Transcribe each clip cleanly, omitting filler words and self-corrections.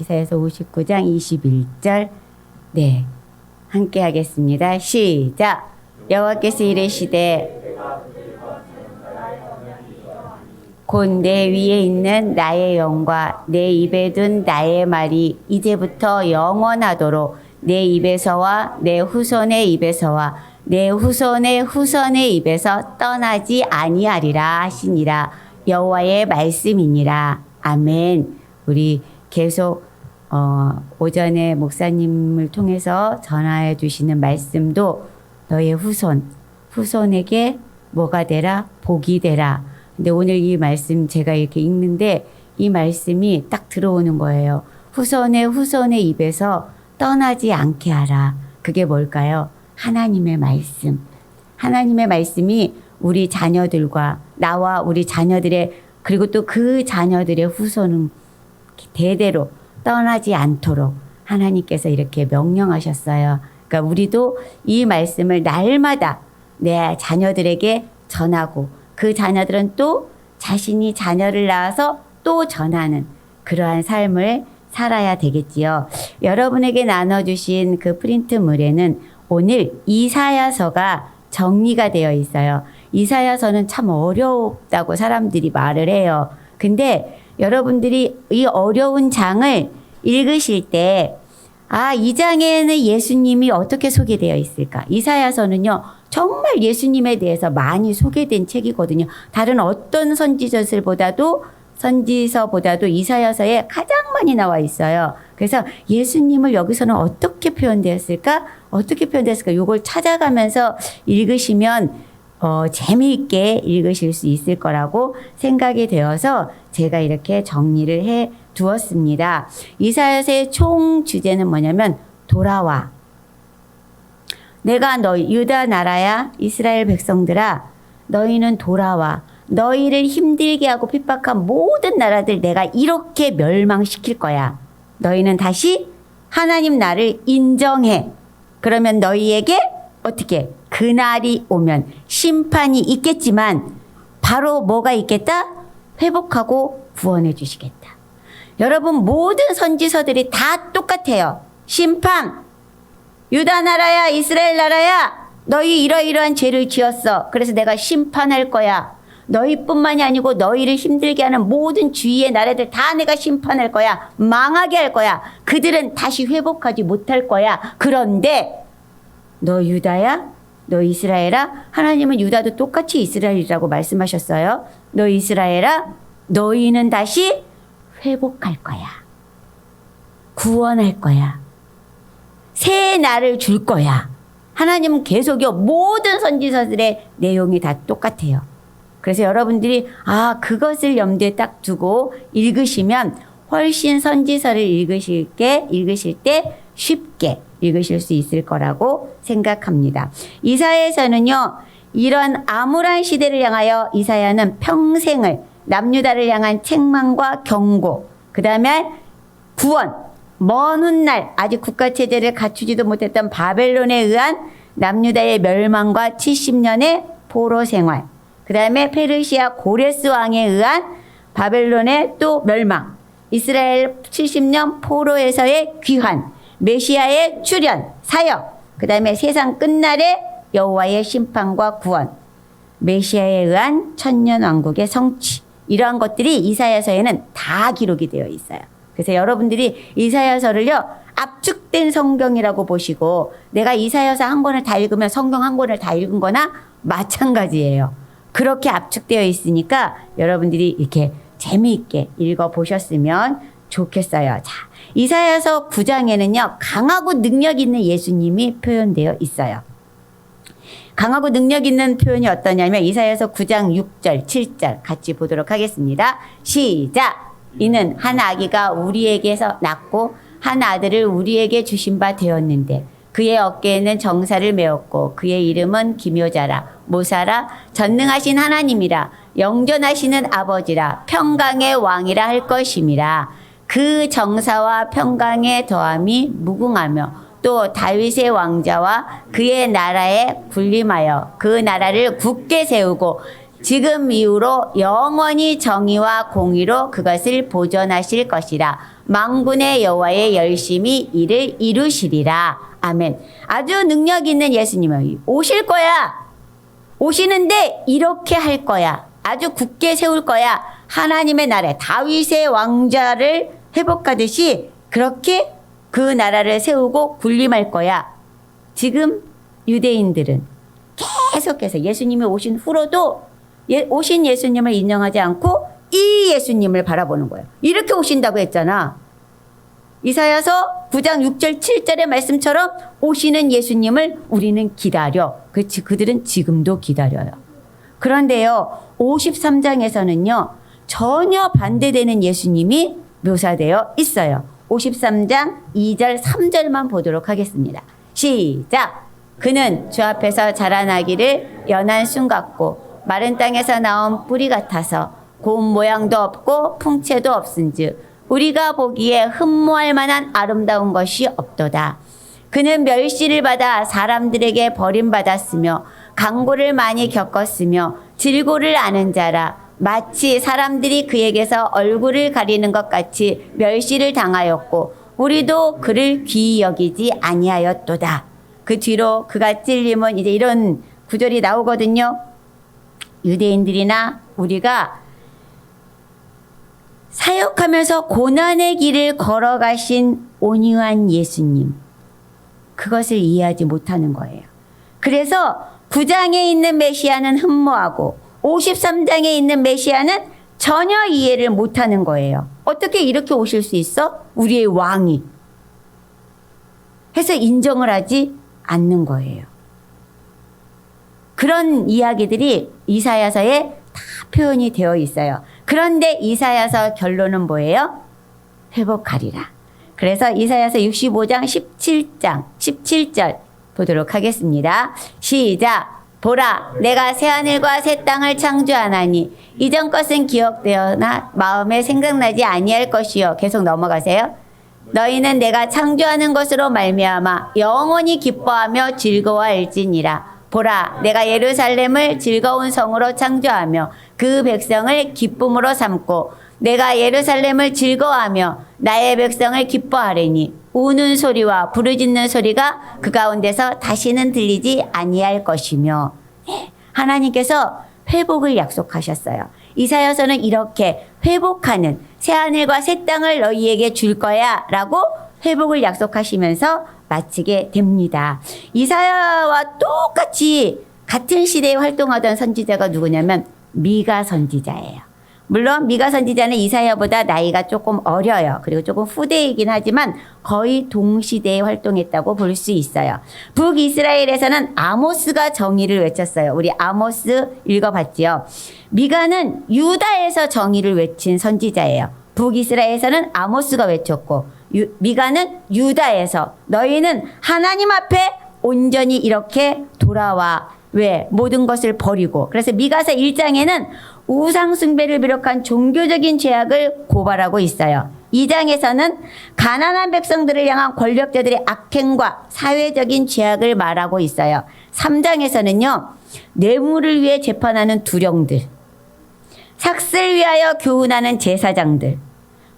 이사야서 59장 21절. 네, 함께 하겠습니다. 시작. 여호와께서 이르시되 곧 내 위에 있는 나의 영과 내 입에 둔 나의 말이 이제부터 영원하도록 내 입에서와 내 후손의 입에서와 내 후손의 후손의 입에서 떠나지 아니하리라 하시니라. 여호와의 말씀이니라. 아멘. 우리 계속 오전에 목사님을 통해서 전하해 주시는 말씀도 너의 후손에게 뭐가 되라? 복이 되라. 근데 오늘 이 말씀 제가 이렇게 읽는데 이 말씀이 딱 들어오는 거예요. 후손의 입에서 떠나지 않게 하라. 그게 뭘까요? 하나님의 말씀. 하나님의 말씀이 우리 자녀들과 나와 우리 자녀들의 그리고 또 그 자녀들의 후손은 대대로 떠나지 않도록 하나님께서 이렇게 명령하셨어요. 그러니까 우리도 이 말씀을 날마다 내 자녀들에게 전하고 그 자녀들은 또 자신이 자녀를 낳아서 또 전하는 그러한 삶을 살아야 되겠지요. 여러분에게 나눠주신 그 프린트물에는 오늘 이사야서가 정리가 되어 있어요. 이사야서는 참 어렵다고 사람들이 말을 해요. 근데 여러분들이 이 어려운 장을 읽으실 때 이 장에는 예수님이 어떻게 소개되어 있을까? 이사야서는요, 정말 예수님에 대해서 많이 소개된 책이거든요. 다른 어떤 선지서보다도 이사야서에 가장 많이 나와 있어요. 그래서 예수님을 여기서는 어떻게 표현되었을까? 이걸 찾아가면서 읽으시면 재미있게 읽으실 수 있을 거라고 생각이 되어서 제가 이렇게 정리를 해 두었습니다. 이사야서의 총 주제는 뭐냐면 돌아와. 내가 너희 유다 나라야 이스라엘 백성들아 너희는 돌아와. 너희를 힘들게 하고 핍박한 모든 나라들 내가 이렇게 멸망시킬 거야. 너희는 다시 하나님 나를 인정해. 그러면 너희에게 어떻게? 그날이 오면 심판이 있겠지만 바로 뭐가 있겠다? 회복하고 구원해 주시겠다. 여러분 모든 선지서들이 다 똑같아요. 심판. 유다 나라야 이스라엘 나라야 너희 이러이러한 죄를 지었어. 그래서 내가 심판할 거야. 너희뿐만이 아니고 너희를 힘들게 하는 모든 주위의 나라들 다 내가 심판할 거야. 망하게 할 거야. 그들은 다시 회복하지 못할 거야. 그런데 너 유다야? 너 이스라엘아? 하나님은 유다도 똑같이 이스라엘이라고 말씀하셨어요. 너 이스라엘아? 너희는 다시 회복할 거야. 구원할 거야. 새 날을 줄 거야. 하나님은 계속요. 모든 선지서들의 내용이 다 똑같아요. 그래서 여러분들이 그것을 염두에 딱 두고 읽으시면 훨씬 선지서를 읽으실 때 쉽게 읽으실 수 있을 거라고 생각합니다. 이사야서는요. 이런 암울한 시대를 향하여 이사야는 평생을 남유다를 향한 책망과 경고, 그 다음에 구원, 먼 훗날 아직 국가체제를 갖추지도 못했던 바벨론에 의한 남유다의 멸망과 70년의 포로 생활, 그 다음에 페르시아 고레스 왕에 의한 바벨론의 또 멸망, 이스라엘 70년 포로에서의 귀환, 메시아의 출현, 사역, 그 다음에 세상 끝날의 여호와의 심판과 구원, 메시아에 의한 천년왕국의 성취, 이러한 것들이 이사야서에는 다 기록이 되어 있어요. 그래서 여러분들이 이사야서를요, 압축된 성경이라고 보시고 내가 이사야서 한 권을 다 읽으면 성경 한 권을 다 읽은 거나 마찬가지예요. 그렇게 압축되어 있으니까 여러분들이 이렇게 재미있게 읽어보셨으면 좋겠어요. 자, 이사야서 9장에는요, 강하고 능력 있는 예수님이 표현되어 있어요. 강하고 능력 있는 표현이 어떠냐면 이사야서 9장 6절, 7절 같이 보도록 하겠습니다. 시작! 이는 한 아기가 우리에게서 낳고 한 아들을 우리에게 주신 바 되었는데 그의 어깨에는 정사를 메었고 그의 이름은 기묘자라 모사라 전능하신 하나님이라 영존하시는 아버지라 평강의 왕이라 할 것임이라. 그 정사와 평강의 더함이 무궁하며 또 다윗의 왕자와 그의 나라에 군림하여 그 나라를 굳게 세우고 지금 이후로 영원히 정의와 공의로 그것을 보존하실 것이라. 만군의 여호와의 열심히 이를 이루시리라. 아멘. 아주 능력 있는 예수님이 오실 거야. 오시는데 이렇게 할 거야. 아주 굳게 세울 거야. 하나님의 나라, 다윗의 왕자를 회복하듯이 그렇게 그 나라를 세우고 군림할 거야. 지금 유대인들은 계속해서 예수님이 오신 후로도 오신 예수님을 인정하지 않고 이 예수님을 바라보는 거예요. 이렇게 오신다고 했잖아. 이사야서 9장 6절 7절의 말씀처럼 오시는 예수님을 우리는 기다려. 그렇지, 그들은 지금도 기다려요. 그런데요, 53장에서는요, 전혀 반대되는 예수님이 묘사되어 있어요. 53장 2절 3절만 보도록 하겠습니다. 시작! 그는 주 앞에서 자라나기를 연한 순 같고 마른 땅에서 나온 뿌리 같아서 고운 모양도 없고 풍채도 없은즉 우리가 보기에 흠모할 만한 아름다운 것이 없도다. 그는 멸시를 받아 사람들에게 버림받았으며 강고를 많이 겪었으며 질고를 아는 자라. 마치 사람들이 그에게서 얼굴을 가리는 것 같이 멸시를 당하였고 우리도 그를 귀히 여기지 아니하였도다. 그 뒤로 그가 찔림은 이제 이런 구절이 나오거든요. 유대인들이나 우리가 사역하면서 고난의 길을 걸어가신 온유한 예수님, 그것을 이해하지 못하는 거예요. 그래서 9장에 있는 메시아는 흠모하고 53장에 있는 메시아는 전혀 이해를 못하는 거예요. 어떻게 이렇게 오실 수 있어? 우리의 왕이. 해서 인정을 하지 않는 거예요. 그런 이야기들이 이사야서에 다 표현이 되어 있어요. 그런데 이사야서 결론은 뭐예요? 회복하리라. 그래서 이사야서 65장 17절 보도록 하겠습니다. 시작! 보라, 내가 새하늘과 새 땅을 창조하나니 이전 것은 기억되어나 마음에 생각나지 아니할 것이요. 계속 넘어가세요. 너희는 내가 창조하는 것으로 말미암아 영원히 기뻐하며 즐거워할지니라. 보라, 내가 예루살렘을 즐거운 성으로 창조하며 그 백성을 기쁨으로 삼고 내가 예루살렘을 즐거워하며 나의 백성을 기뻐하리니 우는 소리와 부르짖는 소리가 그 가운데서 다시는 들리지 아니할 것이며. 하나님께서 회복을 약속하셨어요. 이사야서는 이렇게 회복하는 새하늘과 새 땅을 너희에게 줄 거야 라고 회복을 약속하시면서 마치게 됩니다. 이사야와 똑같이 같은 시대에 활동하던 선지자가 누구냐면 미가 선지자예요. 물론 미가 선지자는 이사야보다 나이가 조금 어려요. 그리고 조금 후대이긴 하지만 거의 동시대에 활동했다고 볼 수 있어요. 북이스라엘에서는 아모스가 정의를 외쳤어요. 우리 아모스 읽어봤지요. 미가는 유다에서 정의를 외친 선지자예요. 북이스라엘에서는 아모스가 외쳤고 미가는 유다에서 너희는 하나님 앞에 온전히 이렇게 돌아와. 왜? 모든 것을 버리고. 그래서 미가서 1장에는 우상숭배를 비롯한 종교적인 죄악을 고발하고 있어요. 2장에서는 가난한 백성들을 향한 권력자들의 악행과 사회적인 죄악을 말하고 있어요. 3장에서는요. 뇌물을 위해 재판하는 두령들, 삭슬 위하여 교훈하는 제사장들,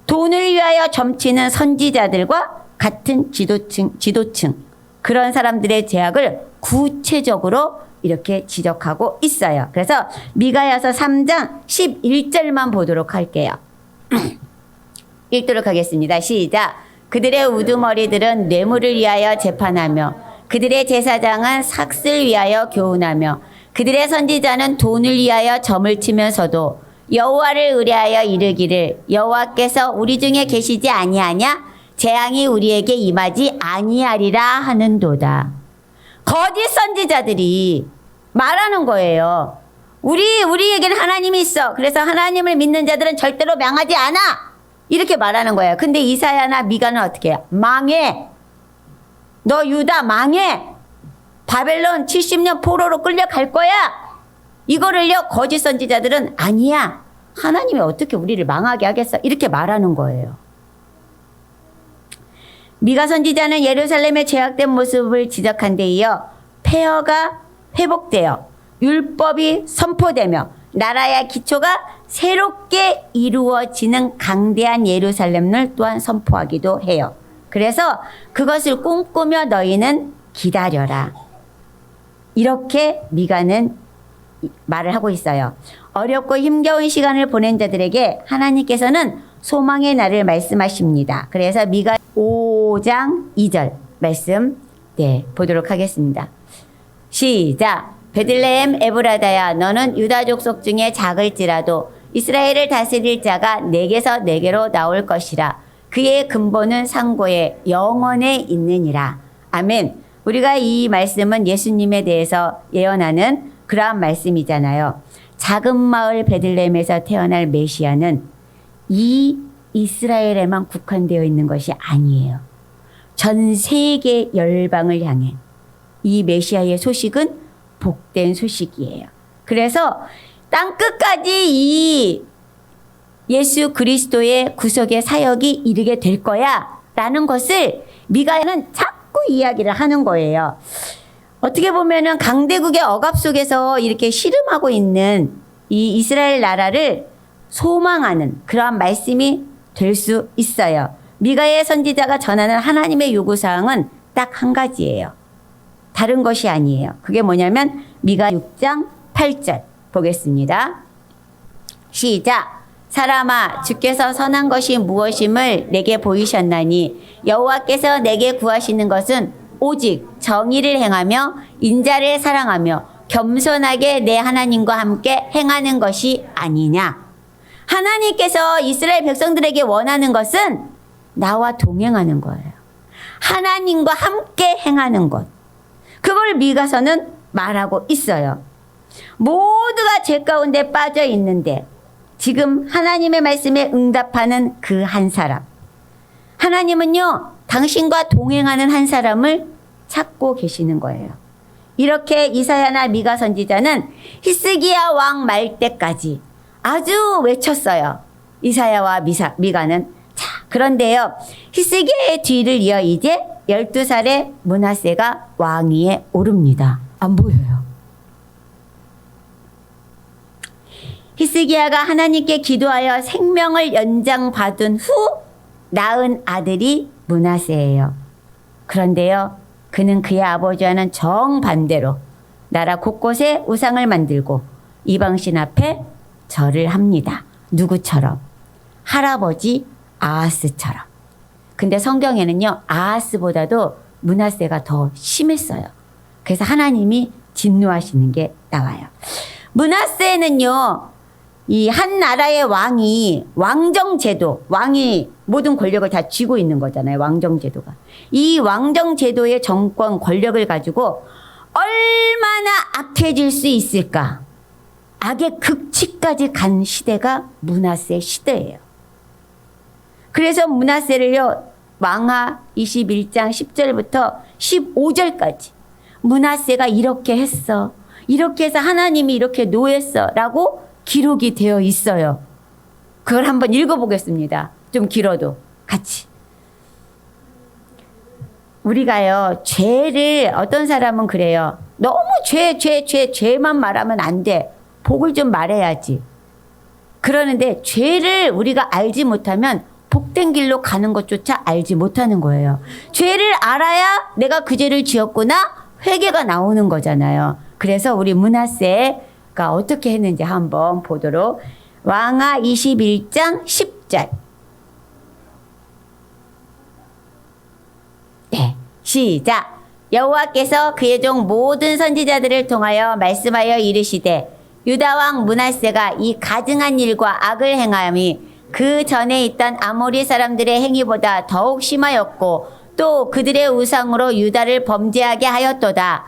돈을 위하여 점치는 선지자들과 같은 지도층 그런 사람들의 죄악을 구체적으로 이렇게 지적하고 있어요. 그래서 미가야서 3장 11절만 보도록 할게요. 읽도록 하겠습니다. 시작! 그들의 우두머리들은 뇌물을 위하여 재판하며 그들의 제사장은 삭슬 위하여 교훈하며 그들의 선지자는 돈을 위하여 점을 치면서도 여호와를 의뢰하여 이르기를 여호와께서 우리 중에 계시지 아니하냐? 재앙이 우리에게 임하지 아니하리라 하는도다. 거짓 선지자들이 말하는 거예요. 우리에게는 하나님이 있어. 그래서 하나님을 믿는 자들은 절대로 망하지 않아. 이렇게 말하는 거예요. 근데 이사야나 미가는 어떻게 해요? 망해. 너 유다 망해. 바벨론 70년 포로로 끌려갈 거야. 이거를요 거짓 선지자들은 아니야. 하나님이 어떻게 우리를 망하게 하겠어. 이렇게 말하는 거예요. 미가 선지자는 예루살렘의 죄악된 모습을 지적한 데 이어 폐허가 회복되어 율법이 선포되며 나라의 기초가 새롭게 이루어지는 강대한 예루살렘을 또한 선포하기도 해요. 그래서 그것을 꿈꾸며 너희는 기다려라. 이렇게 미가는 말을 하고 있어요. 어렵고 힘겨운 시간을 보낸 자들에게 하나님께서는 소망의 날을 말씀하십니다. 그래서 미가 5장 2절 말씀 보도록 하겠습니다. 시작. 베들레헴 에브라다야 너는 유다 족속 중에 작을지라도 이스라엘을 다스릴 자가 내게서 내게로 나올 것이라. 그의 근본은 상고에 영원에 있느니라. 아멘. 우리가 이 말씀은 예수님에 대해서 예언하는 그러한 말씀이잖아요. 작은 마을 베들레헴에서 태어날 메시아는 이 이스라엘에만 국한되어 있는 것이 아니에요. 전 세계 열방을 향해 이 메시아의 소식은 복된 소식이에요. 그래서 땅 끝까지 이 예수 그리스도의 구속의 사역이 이르게 될 거야 라는 것을 미가는 자꾸 이야기를 하는 거예요. 어떻게 보면은 강대국의 억압 속에서 이렇게 씨름하고 있는 이 이스라엘 나라를 소망하는 그러한 말씀이 될 수 있어요. 미가의 선지자가 전하는 하나님의 요구사항은 딱 한 가지예요. 다른 것이 아니에요. 그게 뭐냐면 미가 6장 8절 보겠습니다. 시작. 사람아 주께서 선한 것이 무엇임을 내게 보이셨나니 여호와께서 내게 구하시는 것은 오직 정의를 행하며 인자를 사랑하며 겸손하게 내 하나님과 함께 행하는 것이 아니냐. 하나님께서 이스라엘 백성들에게 원하는 것은 나와 동행하는 거예요. 하나님과 함께 행하는 것. 그걸 미가서는 말하고 있어요. 모두가 죄 가운데 빠져 있는데 지금 하나님의 말씀에 응답하는 그 한 사람. 하나님은요, 당신과 동행하는 한 사람을 찾고 계시는 거예요. 이렇게 이사야나 미가 선지자는 히스기야 왕 말 때까지 아주 외쳤어요. 이사야와 미가는. 자, 그런데요, 히스기야의 뒤를 이어 이제 12살의 므낫세가 왕위에 오릅니다. 안 보여요. 히스기야가 하나님께 기도하여 생명을 연장받은 후 낳은 아들이 므낫세예요. 그런데요, 그는 그의 아버지와는 정반대로 나라 곳곳에 우상을 만들고 이방신 앞에 절을 합니다. 누구처럼? 할아버지 아하스처럼. 근데 성경에는요, 아하스보다도 므낫세가 더 심했어요. 그래서 하나님이 진노하시는 게 나와요. 므낫세는요, 이 한 나라의 왕정제도, 왕이 모든 권력을 다 쥐고 있는 거잖아요. 왕정제도가. 이 왕정제도의 정권 권력을 가지고 얼마나 악해질 수 있을까? 악의 극치까지 간 시대가 므낫세 시대예요. 그래서 므낫세를요, 왕하 21장 10절부터 15절까지 므낫세가 이렇게 했어. 이렇게 해서 하나님이 이렇게 노했어. 라고 기록이 되어 있어요. 그걸 한번 읽어보겠습니다. 좀 길어도 같이. 우리가요, 죄를, 어떤 사람은 그래요. 너무 죄만 말하면 안 돼. 복을 좀 말해야지. 그러는데 죄를 우리가 알지 못하면 복된 길로 가는 것조차 알지 못하는 거예요. 죄를 알아야 내가 그 죄를 지었구나 회개가 나오는 거잖아요. 그래서 우리 므낫세가 어떻게 했는지 한번 보도록. 왕하 21장 10절. 네, 시작. 여호와께서 그의 종 모든 선지자들을 통하여 말씀하여 이르시되 유다 왕 므낫세가 이 가증한 일과 악을 행함이 그 전에 있던 아모리 사람들의 행위보다 더욱 심하였고 또 그들의 우상으로 유다를 범죄하게 하였도다.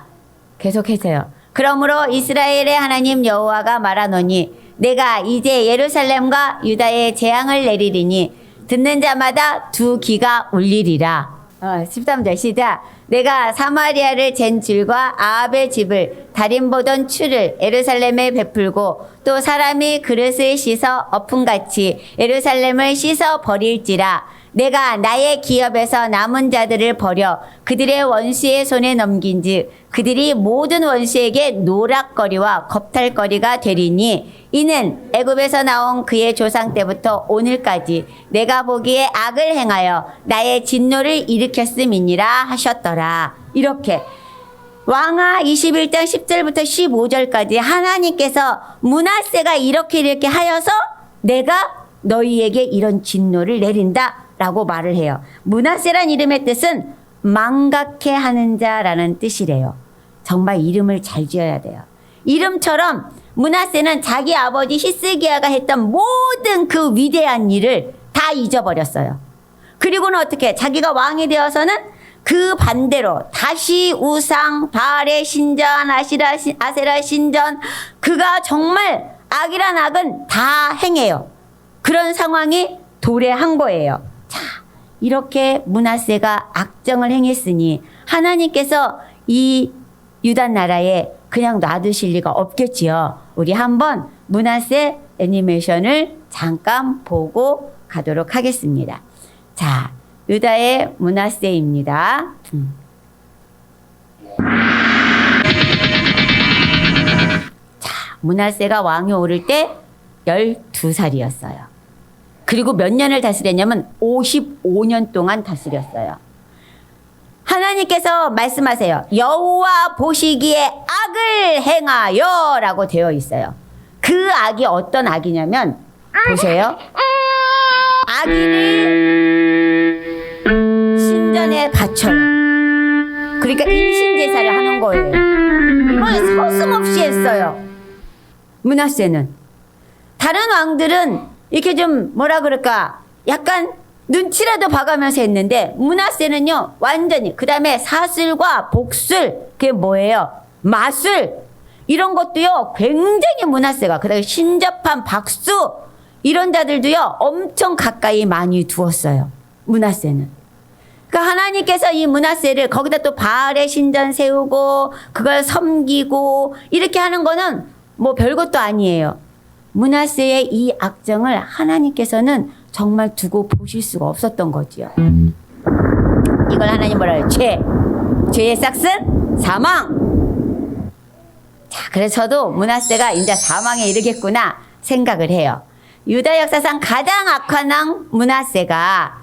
계속해서요. 그러므로 이스라엘의 하나님 여호와가 말하노니 내가 이제 예루살렘과 유다에 재앙을 내리리니 듣는 자마다 두 귀가 울리리라. 13절 시작. 내가 사마리아를 잰 줄과 아합의 집을 달인 보던 추를 예루살렘에 베풀고 또 사람이 그릇을 씻어 엎음같이 예루살렘을 씻어 버릴지라. 내가 나의 기업에서 남은 자들을 버려 그들의 원수의 손에 넘긴즉 그들이 모든 원수에게 노락거리와 겁탈거리가 되리니 이는 애굽에서 나온 그의 조상 때부터 오늘까지 내가 보기에 악을 행하여 나의 진노를 일으켰음이니라 하셨더라. 이렇게 왕하 21장 10절부터 15절까지 하나님께서 므낫세가 이렇게 하여서 내가 너희에게 이런 진노를 내린다 라고 말을 해요. 므낫세란 이름의 뜻은 망각해 하는 자라는 뜻이래요. 정말 이름을 잘 지어야 돼요. 이름처럼 므낫세는 자기 아버지 히스기야가 했던 모든 그 위대한 일을 다 잊어버렸어요. 그리고는 어떻게 자기가 왕이 되어서는 그 반대로 다시 우상, 바알의 신전, 아세라 신전, 그가 정말 악이란 악은 다 행해요. 그런 상황이 도래한 거예요. 자, 이렇게 므낫세가 악정을 행했으니 하나님께서 이 유다 나라에 그냥 놔두실 리가 없겠지요. 우리 한번 므낫세 애니메이션을 잠깐 보고 가도록 하겠습니다. 자, 유다의 므낫세입니다. 자, 므낫세가 왕에 오를 때 12살이었어요. 그리고 몇 년을 다스렸냐면 55년 동안 다스렸어요. 하나님께서 말씀하세요. 여호와 보시기에 악을 행하여 라고 되어 있어요. 그 악이 어떤 악이냐면 보세요. 아기를 신전에 바쳐요. 그러니까 임신제사를 하는 거예요. 이건 서슴없이 했어요. 므낫세는. 다른 왕들은 이렇게 좀 뭐라 그럴까 약간 눈치라도 봐가면서 했는데 므낫세는요 완전히. 그 다음에 사슬과 복술, 그게 뭐예요? 마술, 이런 것도요 굉장히 므낫세가. 그 다음에 신접한 박수, 이런 자들도요 엄청 가까이 많이 두었어요. 므낫세는. 그러니까 하나님께서 이 므낫세를 거기다 또 바알의 신전 세우고 그걸 섬기고 이렇게 하는 거는 뭐 별것도 아니에요. 므낫세의 이 악정을 하나님께서는 정말 두고 보실 수가 없었던 거지요. 이걸 하나님 뭐라 해요? 죄의 싹슨 사망. 자, 그래서 저도 므낫세가 이제 사망에 이르겠구나 생각을 해요. 유다 역사상 가장 악한 왕 므낫세가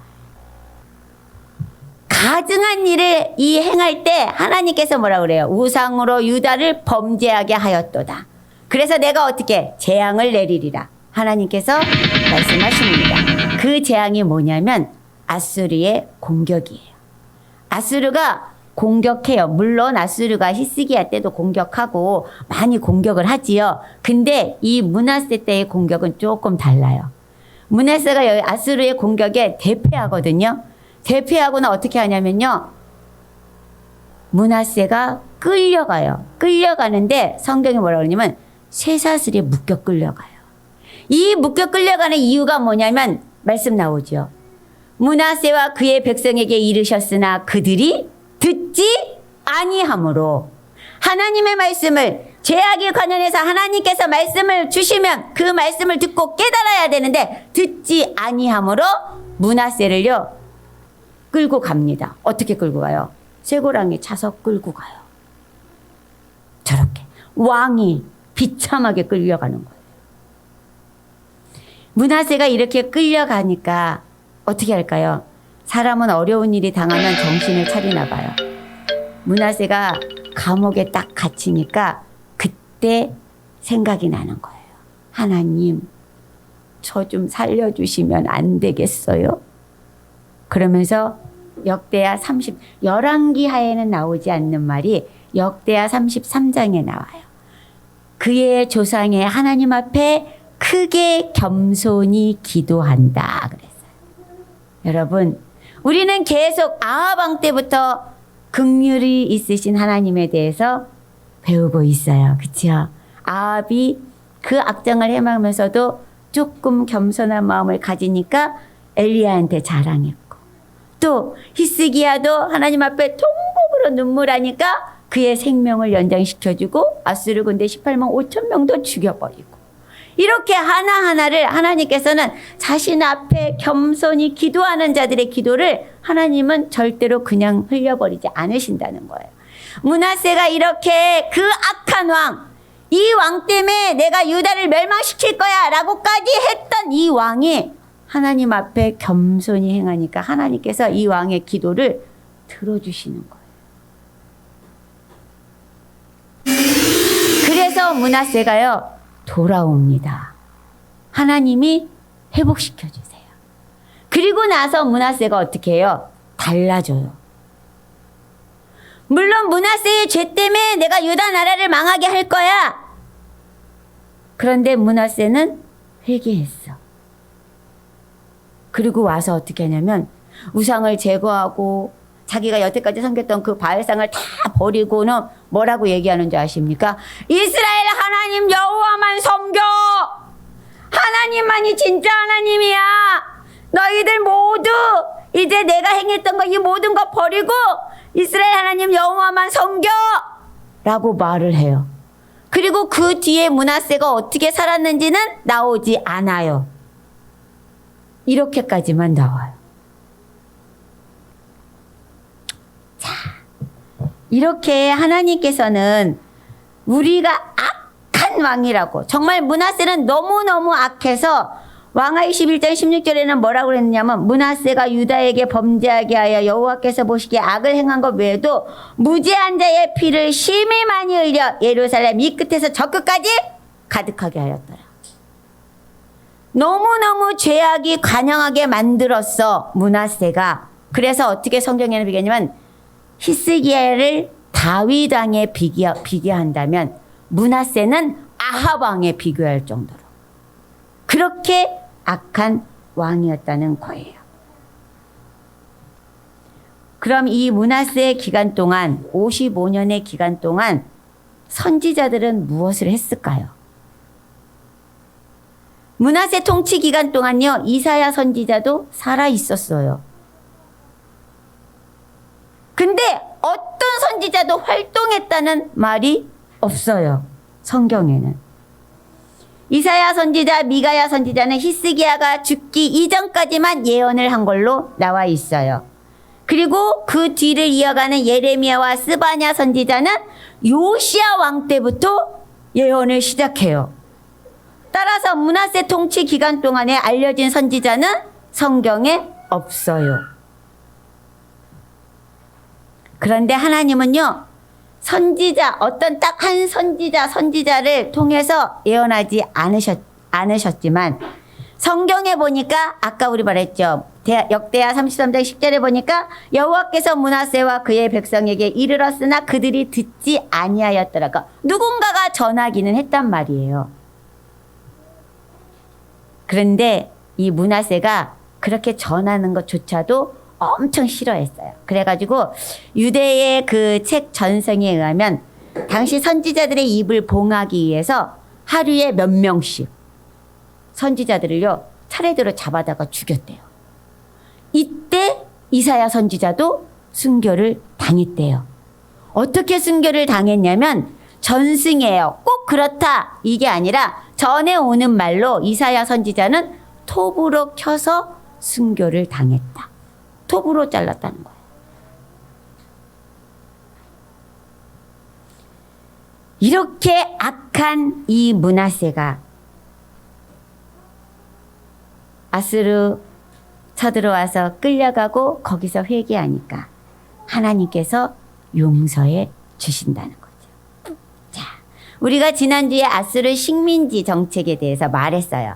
가증한 일을 이 행할 때 하나님께서 뭐라 그래요? 우상으로 유다를 범죄하게 하였도다. 그래서 내가 어떻게 재앙을 내리리라 하나님께서 말씀하십니다. 그 재앙이 뭐냐면 아수르의 공격이에요. 아수르가 공격해요. 물론 아수르가 히스기야 때도 공격하고 많이 공격을 하지요. 근데 이 므낫세 때의 공격은 조금 달라요. 므낫세가 여기 아수르의 공격에 대패하거든요. 대패하고는 어떻게 하냐면요. 므낫세가 끌려가요. 끌려가는데 성경이 뭐라고 그러냐면 쇠사슬에 묶여 끌려가요. 이 묶여 끌려가는 이유가 뭐냐면 말씀 나오죠. 므낫세와 그의 백성에게 이르셨으나 그들이 듣지 아니하므로. 하나님의 말씀을, 죄악에 관련해서 하나님께서 말씀을 주시면 그 말씀을 듣고 깨달아야 되는데 듣지 아니하므로 므낫세를요 끌고 갑니다. 어떻게 끌고 가요? 쇠고랑이 차서 끌고 가요. 저렇게 왕이 비참하게 끌려가는 거예요. 므낫세가 이렇게 끌려가니까 어떻게 할까요? 사람은 어려운 일이 당하면 정신을 차리나 봐요. 므낫세가 감옥에 딱 갇히니까 그때 생각이 나는 거예요. 하나님, 저 좀 살려주시면 안 되겠어요? 그러면서 역대하 11기 하에는 나오지 않는 말이 역대하 33장에 나와요. 그의 조상의 하나님 앞에 크게 겸손히 기도한다 그랬어요. 여러분, 우리는 계속 아합 왕 때부터 긍휼이 있으신 하나님에 대해서 배우고 있어요. 그렇죠? 아합이 그 악정을 행하면서도 조금 겸손한 마음을 가지니까 엘리야한테 자랑했고, 또 히스기야도 하나님 앞에 통곡으로 눈물하니까 그의 생명을 연장시켜주고 아수르 군대 18만 5천 명도 죽여버리고, 이렇게 하나하나를 하나님께서는 자신 앞에 겸손히 기도하는 자들의 기도를 하나님은 절대로 그냥 흘려버리지 않으신다는 거예요. 므낫세가 이렇게 그 악한 왕, 이 왕 때문에 내가 유다를 멸망시킬 거야 라고까지 했던 이 왕이 하나님 앞에 겸손히 행하니까 하나님께서 이 왕의 기도를 들어주시는 거예요. 그래서 므낫세가요 돌아옵니다. 하나님이 회복시켜 주세요. 그리고 나서 므낫세가 어떻게 해요? 달라져요. 물론 므낫세의 죄 때문에 내가 유다 나라를 망하게 할 거야. 그런데 므낫세는 회개했어. 그리고 와서 어떻게 하냐면 우상을 제거하고 자기가 여태까지 섬겼던 그 바알상을 다 버리고는 뭐라고 얘기하는 줄 아십니까? 이스라엘 하나님 여호와만 섬겨. 하나님만이 진짜 하나님이야. 너희들 모두 이제 내가 행했던 거 이 모든 거 버리고 이스라엘 하나님 여호와만 섬겨 라고 말을 해요. 그리고 그 뒤에 므낫세가 어떻게 살았는지는 나오지 않아요. 이렇게까지만 나와요. 자, 이렇게 하나님께서는 우리가 악한 왕이라고, 정말 므낫세는 너무너무 악해서 왕하 21장 16절에는 뭐라고 그랬냐면 므낫세가 유다에게 범죄하게 하여 여호와께서 보시기에 악을 행한 것 외에도 무죄한 자의 피를 심히 많이 흘려 예루살렘 이 끝에서 저 끝까지 가득하게 하였더라. 너무너무 죄악이 관영하게 만들었어 므낫세가. 그래서 어떻게 성경에는 비교하냐면 히스기야를 다윗 왕에 비교한다면 므낫세는 아합 왕에 비교할 정도로 그렇게 악한 왕이었다는 거예요. 그럼 이 므낫세의 기간 동안 55년의 기간 동안 선지자들은 무엇을 했을까요? 므낫세 통치 기간 동안요 이사야 선지자도 살아 있었어요. 근데 어떤 선지자도 활동했다는 말이 없어요. 성경에는. 이사야 선지자, 미가야 선지자는 히스기야가 죽기 이전까지만 예언을 한 걸로 나와 있어요. 그리고 그 뒤를 이어가는 예레미야와 스바냐 선지자는 요시야 왕 때부터 예언을 시작해요. 따라서 므낫세 통치 기간 동안에 알려진 선지자는 성경에 없어요. 그런데 하나님은요, 선지자, 어떤 딱 한 선지자를 통해서 예언하지 않으셨지만, 성경에 보니까, 아까 우리 말했죠. 역대하 33장 10절에 보니까, 여호와께서 므낫세와 그의 백성에게 이르렀으나 그들이 듣지 아니하였더라. 누군가가 전하기는 했단 말이에요. 그런데 이 므낫세가 그렇게 전하는 것조차도 엄청 싫어했어요. 그래가지고 유대의 그 책 전성에 의하면 당시 선지자들의 입을 봉하기 위해서 하루에 몇 명씩 선지자들을요 차례대로 잡아다가 죽였대요. 이때 이사야 선지자도 순교를 당했대요. 어떻게 순교를 당했냐면 전승이에요. 꼭 그렇다 이게 아니라 전에 오는 말로 이사야 선지자는 톱으로 켜서 순교를 당했다. 톱으로 잘랐다는 거예요. 이렇게 악한 이 므낫세가 아수르 쳐들어와서 끌려가고 거기서 회개하니까 하나님께서 용서해 주신다는 거죠. 자, 우리가 지난주에 아수르 식민지 정책에 대해서 말했어요.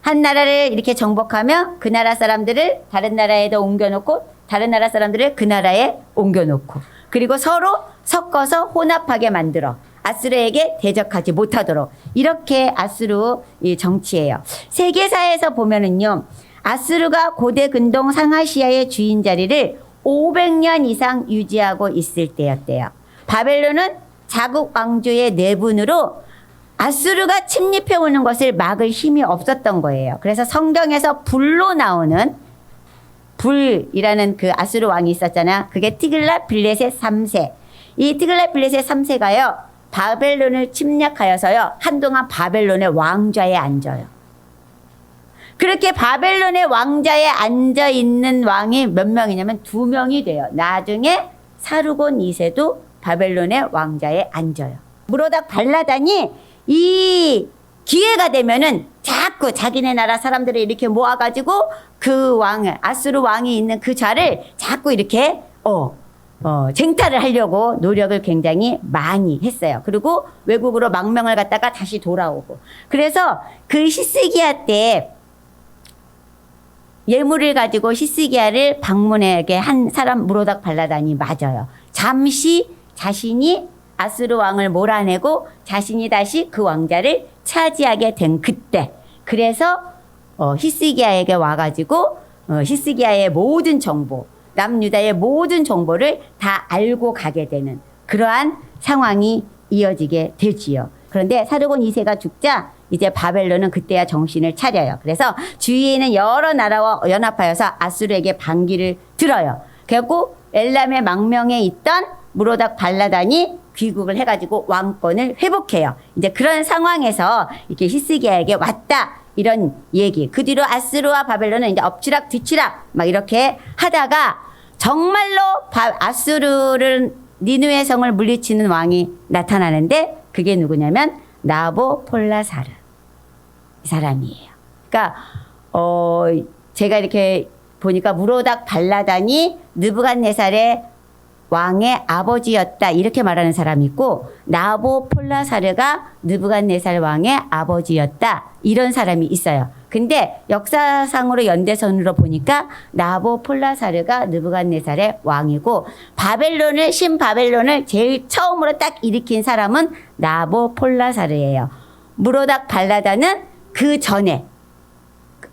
한 나라를 이렇게 정복하면 그 나라 사람들을 다른 나라에다 옮겨놓고 다른 나라 사람들을 그 나라에 옮겨놓고 그리고 서로 섞어서 혼합하게 만들어 아수르에게 대적하지 못하도록 이렇게 아수르 정치예요. 세계사에서 보면은요. 아수르가 고대 근동 상아시아의 주인 자리를 500년 이상 유지하고 있을 때였대요. 바벨론은 자국 왕조의 내분으로 아수르가 침입해 오는 것을 막을 힘이 없었던 거예요. 그래서 성경에서 불로 나오는 불이라는 그 아수르 왕이 있었잖아. 그게 티글랏 빌레셋 3세. 이 티글랏 빌레셋 3세가요. 바벨론을 침략하여서요. 한동안 바벨론의 왕좌에 앉아요. 그렇게 바벨론의 왕좌에 앉아 있는 왕이 몇 명이냐면 2명이 돼요. 나중에 사르곤 2세도 바벨론의 왕좌에 앉아요. 무로닥 발라단이 이 기회가 되면은 자꾸 자기네 나라 사람들을 이렇게 모아가지고 그 왕, 아수르 왕이 있는 그 좌를 자꾸 이렇게 쟁탈을 하려고 노력을 굉장히 많이 했어요. 그리고 외국으로 망명을 갔다가 다시 돌아오고. 그래서 그 히스기야 때 예물을 가지고 히스기야를 방문하게 한 사람 무로닥 발라단이 맞아요. 잠시 자신이 아수르 왕을 몰아내고 자신이 다시 그 왕자를 차지하게 된 그때. 그래서 히스기야에게 와가지고 히스기야의 모든 정보, 남유다의 모든 정보를 다 알고 가게 되는 그러한 상황이 이어지게 되지요. 그런데 사르곤 2세가 죽자 이제 바벨론은 그때야 정신을 차려요. 그래서 주위에 있는 여러 나라와 연합하여서 아수르에게 반기를 들어요. 그래갖고 엘람의 망명에 있던 무로닥 발라단이 귀국을 해가지고 왕권을 회복해요. 이제 그런 상황에서 이렇게 히스기야에게 왔다. 이런 얘기. 그 뒤로 아수르와 바벨론은 이제 엎치락 뒤치락 막 이렇게 하다가 정말로 아수르를 니느웨 성을 물리치는 왕이 나타나는데 그게 누구냐면 나보폴라사르 이 사람이에요. 그러니까 제가 이렇게 보니까 무로닥 발라단이 느부갓네살의 왕의 아버지였다 이렇게 말하는 사람이 있고 나보폴라사르가 느부갓네살 왕의 아버지였다 이런 사람이 있어요. 근데 역사상으로 연대선으로 보니까 나보폴라사르가 느부갓네살의 왕이고 신바벨론을 제일 처음으로 딱 일으킨 사람은 나보폴라사르예요. 무로닥 발라단은 그 전에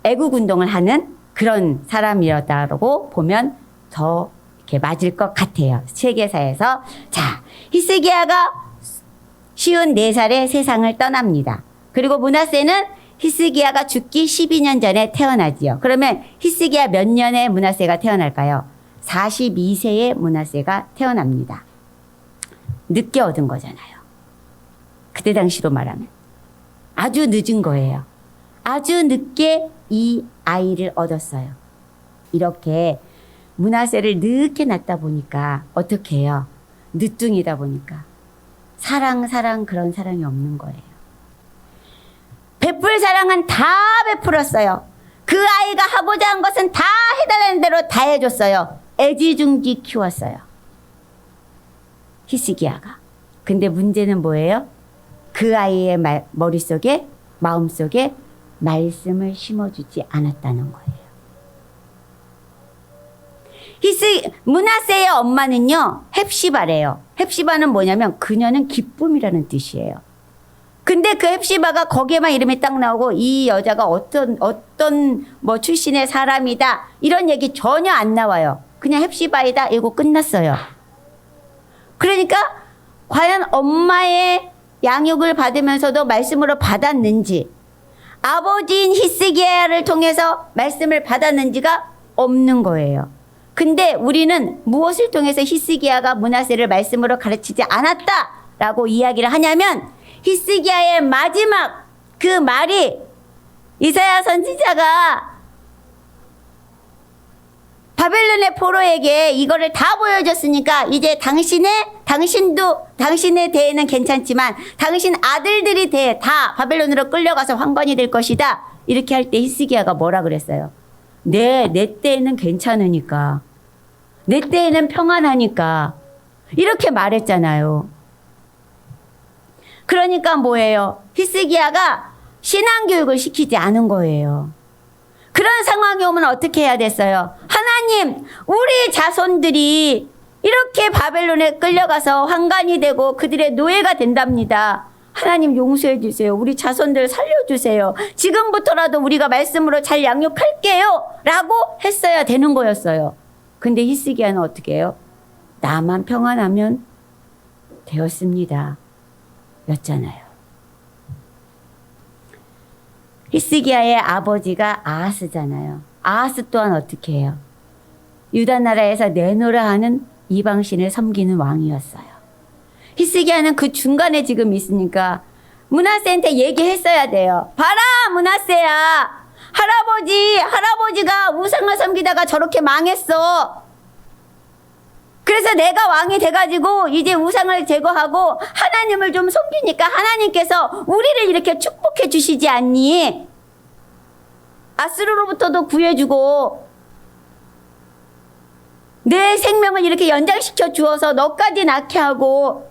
애국운동을 하는 그런 사람이었다고 보면 더 이렇게 맞을 것 같아요. 세계사에서. 자, 히스기야가 54살에 세상을 떠납니다. 그리고 므낫세는 히스기야가 죽기 12년 전에 태어나지요. 그러면 히스기야 몇 년에 므낫세가 태어날까요? 42세에 므낫세가 태어납니다. 늦게 얻은 거잖아요. 그때 당시로 말하면. 아주 늦은 거예요. 아주 늦게 이 아이를 얻었어요. 이렇게 므낫세를 늦게 낳다 보니까 어떻게 해요? 늦둥이다 보니까 사랑 그런 사랑이 없는 거예요. 베풀 사랑은 다 베풀었어요. 그 아이가 하고자 한 것은 다 해달라는 대로 다 해줬어요. 애지중지 키웠어요. 히스기야가. 근데 문제는 뭐예요? 그 아이의 머릿속에 마음속에 말씀을 심어주지 않았다는 거예요. 므낫세의 엄마는요, 헵시바래요. 헵시바는 뭐냐면 그녀는 기쁨이라는 뜻이에요. 근데 그 헵시바가 거기에만 이름이 딱 나오고 이 여자가 어떤 뭐 출신의 사람이다 이런 얘기 전혀 안 나와요. 그냥 헵시바이다 이러고 끝났어요. 그러니까 과연 엄마의 양육을 받으면서도 말씀으로 받았는지 아버지인 히스기야를 통해서 말씀을 받았는지가 없는 거예요. 근데 우리는 무엇을 통해서 히스기야가 므낫세를 말씀으로 가르치지 않았다라고 이야기를 하냐면 히스기야의 마지막 그 말이 이사야 선지자가 바벨론의 포로에게 이거를 다 보여줬으니까 이제 당신의 대에는 괜찮지만 당신 아들들이 다 바벨론으로 끌려가서 환관이 될 것이다. 이렇게 할 때 히스기야가 뭐라 그랬어요? 내 때에는 괜찮으니까. 내 때에는 평안하니까. 이렇게 말했잖아요. 그러니까 뭐예요? 히스기야가 신앙교육을 시키지 않은 거예요. 그런 상황이 오면 어떻게 해야 됐어요? 하나님, 우리 자손들이 이렇게 바벨론에 끌려가서 환관이 되고 그들의 노예가 된답니다. 하나님 용서해 주세요. 우리 자손들 살려주세요. 지금부터라도 우리가 말씀으로 잘 양육할게요. 라고 했어야 되는 거였어요. 근데 히스기야는 어떻게 해요? 나만 평안하면 되었습니다. 였잖아요. 히스기야의 아버지가 아하스잖아요. 아하스 또한 어떻게 해요? 유다 나라에서 내노라 하는 이방신을 섬기는 왕이었어요. 히스기야는 그 중간에 지금 있으니까 므낫세한테 얘기했어야 돼요. 봐라, 므낫세야. 할아버지가 우상을 섬기다가 저렇게 망했어. 그래서 내가 왕이 돼가지고 이제 우상을 제거하고 하나님을 좀 섬기니까 하나님께서 우리를 이렇게 축복해 주시지 않니? 아수르로부터도 구해주고 내 생명을 이렇게 연장시켜 주어서 너까지 낳게 하고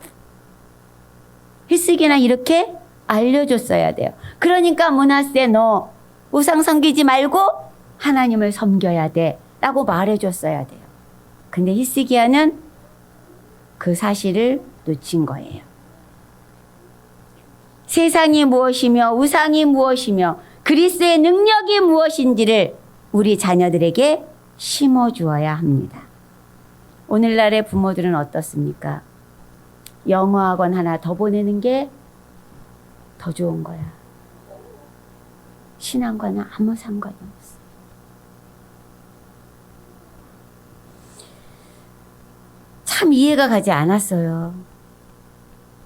히스기야는 이렇게 알려줬어야 돼요. 그러니까 므낫세, 너 우상 섬기지 말고 하나님을 섬겨야 돼 라고 말해줬어야 돼요. 근데 히스기야는 그 사실을 놓친 거예요. 세상이 무엇이며 우상이 무엇이며 그리스도의 능력이 무엇인지를 우리 자녀들에게 심어주어야 합니다. 오늘날의 부모들은 어떻습니까? 영어학원 하나 더 보내는 게 더 좋은 거야. 신앙과는 아무 상관이 없어. 참 이해가 가지 않았어요.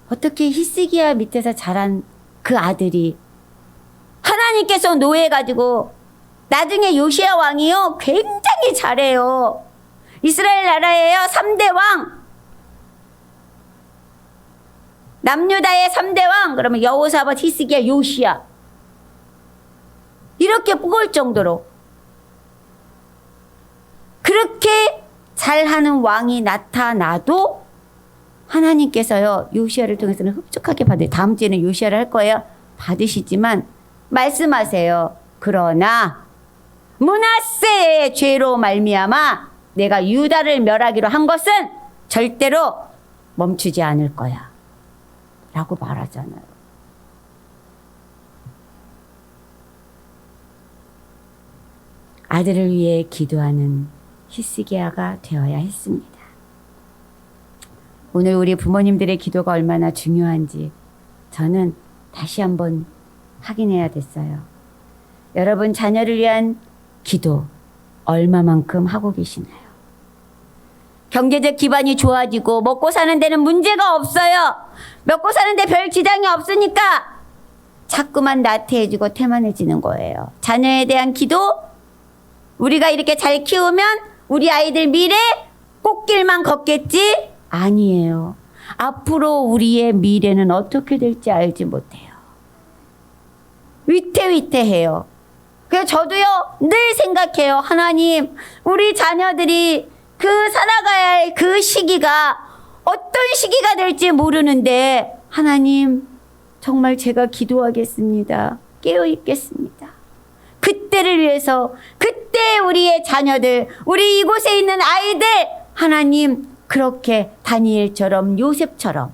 어떻게 히스기야 밑에서 자란 그 아들이 하나님께서 노해가지고 나중에 요시야 왕이요 굉장히 잘해요. 이스라엘 나라에요 3대 왕. 남유다의 3대 왕. 그러면 여호사밧, 히스기야, 요시야. 이렇게 뽑을 정도로 그렇게 잘하는 왕이 나타나도 하나님께서요 요시야를 통해서는 흡족하게 받으세요. 다음 주에는 요시야를 할 거예요. 받으시지만 말씀하세요. 그러나 므낫세의 죄로 말미암아 내가 유다를 멸하기로 한 것은 절대로 멈추지 않을 거야 라고 말하잖아요. 아들을 위해 기도하는 히스기야가 되어야 했습니다. 오늘 우리 부모님들의 기도가 얼마나 중요한지 저는 다시 한번 확인해야 됐어요. 여러분 자녀를 위한 기도 얼마만큼 하고 계시나요? 경제적 기반이 좋아지고 먹고 사는 데는 문제가 없어요. 먹고 사는 데 별 지장이 없으니까 자꾸만 나태해지고 태만해지는 거예요. 자녀에 대한 기도, 우리가 이렇게 잘 키우면 우리 아이들 미래 꽃길만 걷겠지? 아니에요. 앞으로 우리의 미래는 어떻게 될지 알지 못해요. 위태위태해요. 그래서 저도요 늘 생각해요. 하나님, 우리 자녀들이 그 살아가야 할 그 시기가 어떤 시기가 될지 모르는데 하나님 정말 제가 기도하겠습니다. 깨어 있겠습니다. 그때를 위해서 그때 우리의 자녀들, 우리 이곳에 있는 아이들 하나님 그렇게 다니엘처럼 요셉처럼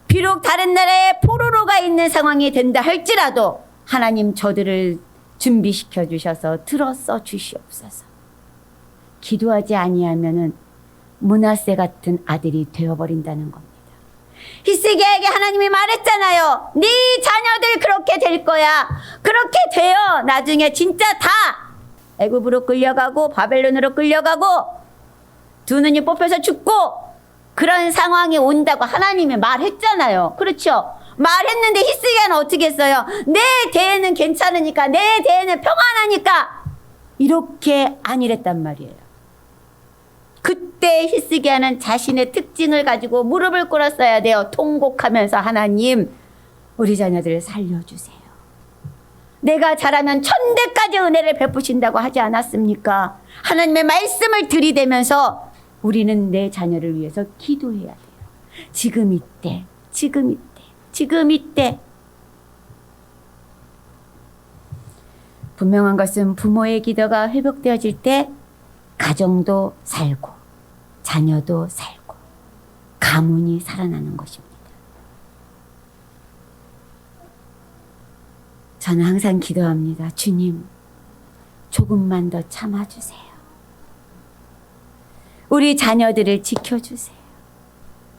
비록 다른 나라에 포로로가 있는 상황이 된다 할지라도 하나님 저들을 준비시켜 주셔서 들어 써 주시옵소서. 기도하지 아니하면은 므낫세 같은 아들이 되어버린다는 겁니다. 히스기야에게 하나님이 말했잖아요. 네 자녀들 그렇게 될 거야. 그렇게 돼요. 나중에 진짜 다 애굽으로 끌려가고 바벨론으로 끌려가고 두 눈이 뽑혀서 죽고 그런 상황이 온다고 하나님이 말했잖아요. 그렇죠? 말했는데 히스기야는 어떻게 했어요? 내 대에는 괜찮으니까, 내 대에는 평안하니까 이렇게 아니랬단 말이에요. 그때 히스기야는 자신의 특징을 가지고 무릎을 꿇었어야 돼요. 통곡하면서 하나님 우리 자녀들을 살려주세요. 내가 잘하면 1000대까지 은혜를 베푸신다고 하지 않았습니까? 하나님의 말씀을 들이대면서 우리는 내 자녀를 위해서 기도해야 돼요. 지금 이때, 지금 이때, 지금 이때. 분명한 것은 부모의 기도가 회복되어질 때 가정도 살고 자녀도 살고 가문이 살아나는 것입니다. 저는 항상 기도합니다. 주님, 조금만 더 참아주세요. 우리 자녀들을 지켜주세요.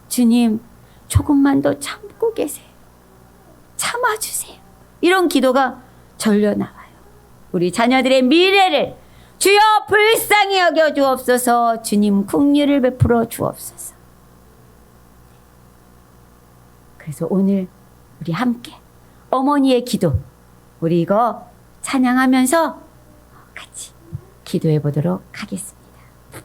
주님, 조금만 더 참고 계세요. 참아주세요. 이런 기도가 절려 나와요. 우리 자녀들의 미래를 주여 불쌍히 여겨 주옵소서. 주님 긍휼을 베풀어 주옵소서. 그래서 오늘 우리 함께 어머니의 기도, 우리 이거 찬양하면서 같이 기도해 보도록 하겠습니다.